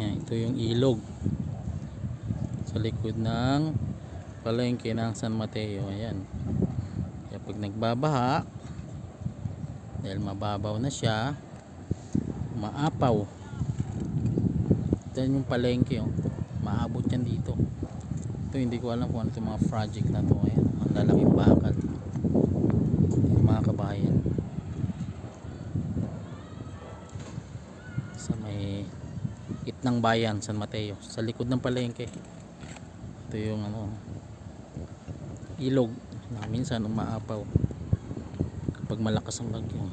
Yan, ito yung ilog sa likod ng palengke ng San Mateo. Ayan. Kaya pag nagbabaha, dahil mababaw na siya, maapaw. Ito yung palengke, oh. Maabot yan dito. Ito hindi ko alam kung ano itong mga project na to. Ayan, ang lalaking bakal. Ayan, mga kabayan, sa may Gitnang Bayan, San Mateo, sa likod ng palengke. Ito yung ilog na minsan umaapaw kapag malakas ang bagyo.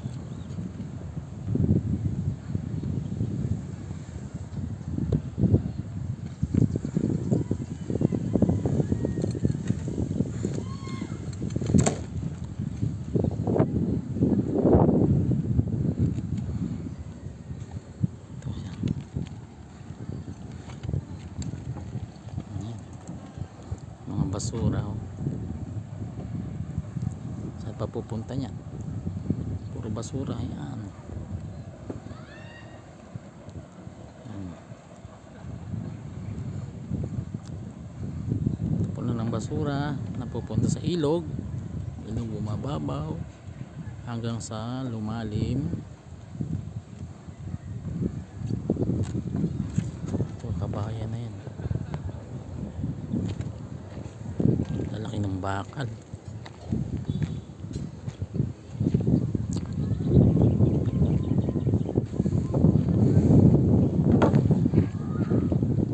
Mga basura, oh. Saan pa pupunta niya? Puro basura. Ayan. Puno ng basura na pupunta sa ilog. Ilog bumababaw hanggang sa lumalim. Ito, kabayan na yan. Lalaki ng bakal.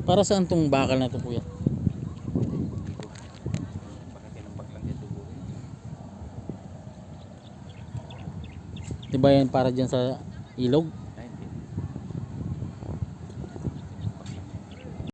Para saan tong bakal na to, kuya? Diba yan para dyan sa ilog?